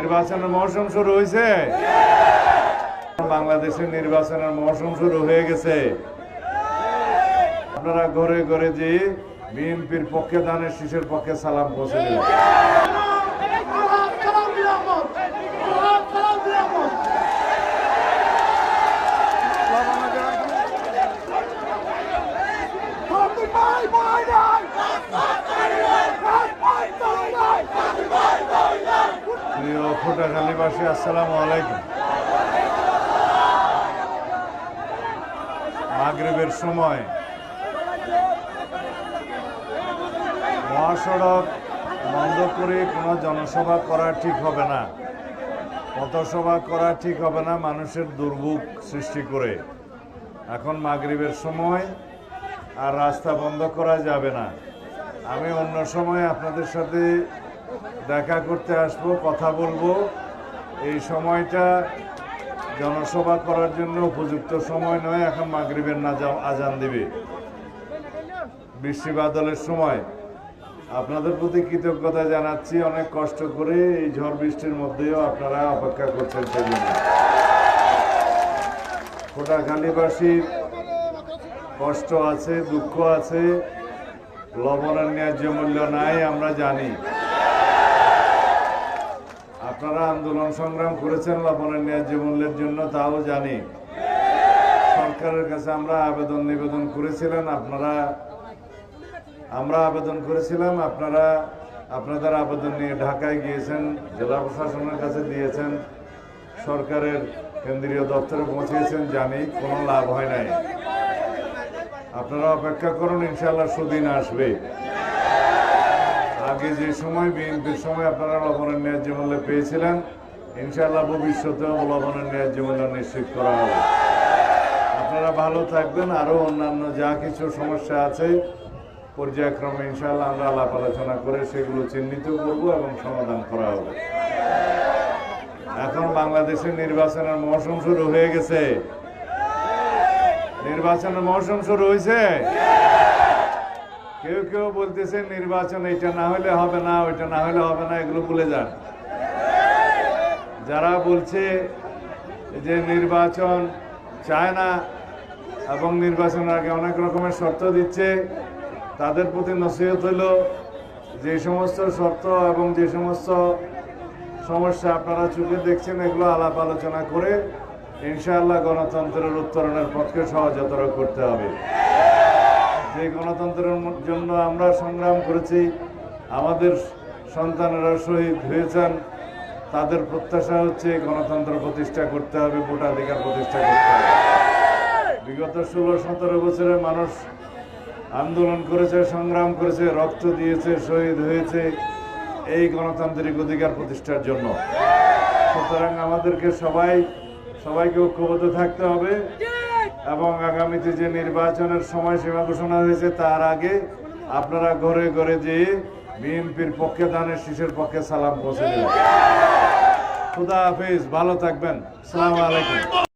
নির্বাচনের মৌসুম শুরু হয়েছে। বাংলাদেশের নির্বাচনের মৌসুম শুরু হয়ে গেছে। আপনারা ঘরে ঘরে যে বিএনপির পক্ষে ধানের শীষের পক্ষে সালাম পৌঁছে দিলেন। প্রিয় ফোটাখালীবাসী, আসসালামু আলাইকুম। মাগরিবের সময় মহাসড়ক বন্ধ করে কোনো জনসভা করা ঠিক হবে না, পথসভা করা ঠিক হবে না, মানুষের দুর্ভোগ সৃষ্টি করে। এখন মাগরিবের সময় আর রাস্তা বন্ধ করা যাবে না। আমি অন্য সময় আপনাদের সাথে দেখা করতে আসবো, কথা বলবো। এই সময়টা জনসভা করার জন্য উপযুক্ত সময় নয়। এখন মাগরিবের আজান দিবে, বৃষ্টি বাদলের সময়। আপনাদের প্রতি কৃতজ্ঞতা জানাচ্ছি। অনেক কষ্ট করে এই ঝড় বৃষ্টির মধ্যেও আপনারা অপেক্ষা করছেন সেজন্য। ফোটাখালীবাসীর কষ্ট আছে, দুঃখ আছে, লবণের ন্যায্য মূল্য নাই, আমরা জানি। আপনারা আন্দোলন সংগ্রাম করেছেন লবণের ন্যায্য মূল্যের জন্য, তাও জানি। সরকারের কাছে আমরা নিবেদন করেছিলাম, আমরা আবেদন করেছিলাম, আপনাদের আবেদন নিয়ে ঢাকায় গিয়েছেন, জেলা প্রশাসনের কাছে দিয়েছেন, সরকারের কেন্দ্রীয় দপ্তরে পৌঁছেছেন, জানি কোনো লাভ হয় নাই। আপনারা অপেক্ষা করুন, ইনশাআল্লাহ সুদিন আসবে। আগে যে সময় বিএনপির সময় আপনারা লবণের ন্যায্য মূল্য পেয়েছিলেন, ইনশাআল্লাহ ভবিষ্যতেও লবণের ন্যায্য মূল্য নিশ্চিত করা হবে। আপনারা ভালো থাকবেন। আরও অন্যান্য যা কিছু সমস্যা আছে পর্যায়ক্রমে ইনশাআল্লাহ আমরা আলাপ আলোচনা করে সেগুলো চিহ্নিত করব এবং সমাধান করা হবে। এখন বাংলাদেশের নির্বাচনের মৌসুম শুরু হয়ে গেছে। নির্বাচনের মৌসুম শুরু হয়েছে। কেউ কেউ বলতেছে নির্বাচন এটা না হলে হবে না, ওইটা না হলে হবে না, এগুলো ভুলে যান। যারা বলছে যে নির্বাচন চায় না এবং নির্বাচনের আগে অনেক রকমের শর্ত দিচ্ছে, তাদের প্রতি নসিহত হইল যে সমস্ত শর্ত এবং যে সমস্ত সমস্যা আপনারা চোখে দেখছেন, এগুলো আলাপ আলোচনা করে ইনশাআল্লাহ গণতন্ত্রের উত্তরণের পক্ষে সহজতর করতে হবে। যে গণতন্ত্রের জন্য আমরা সংগ্রাম করেছি, আমাদের সন্তানেরা শহীদ হয়েছেন, তাদের প্রত্যাশা হচ্ছে গণতন্ত্র প্রতিষ্ঠা করতে হবে, ভোটাধিকার প্রতিষ্ঠা করতে হবে। বিগত 16-17 বছরে মানুষ আন্দোলন করেছে, সংগ্রাম করেছে, রক্ত দিয়েছে, শহীদ হয়েছে এই গণতান্ত্রিক অধিকার প্রতিষ্ঠার জন্য। সুতরাং আমাদেরকে সবাইকে ঐক্যবদ্ধ থাকতে হবে এবং আগামীতে যে নির্বাচনের সময়সীমা ঘোষণা হয়েছে তার আগে আপনারা ঘরে ঘরে যেয়ে বিএনপির পক্ষে ধানের শীষের পক্ষে সালাম পৌঁছে দেবেন। খুদা হাফেজ, ভালো থাকবেন। আসসালামু আলাইকুম।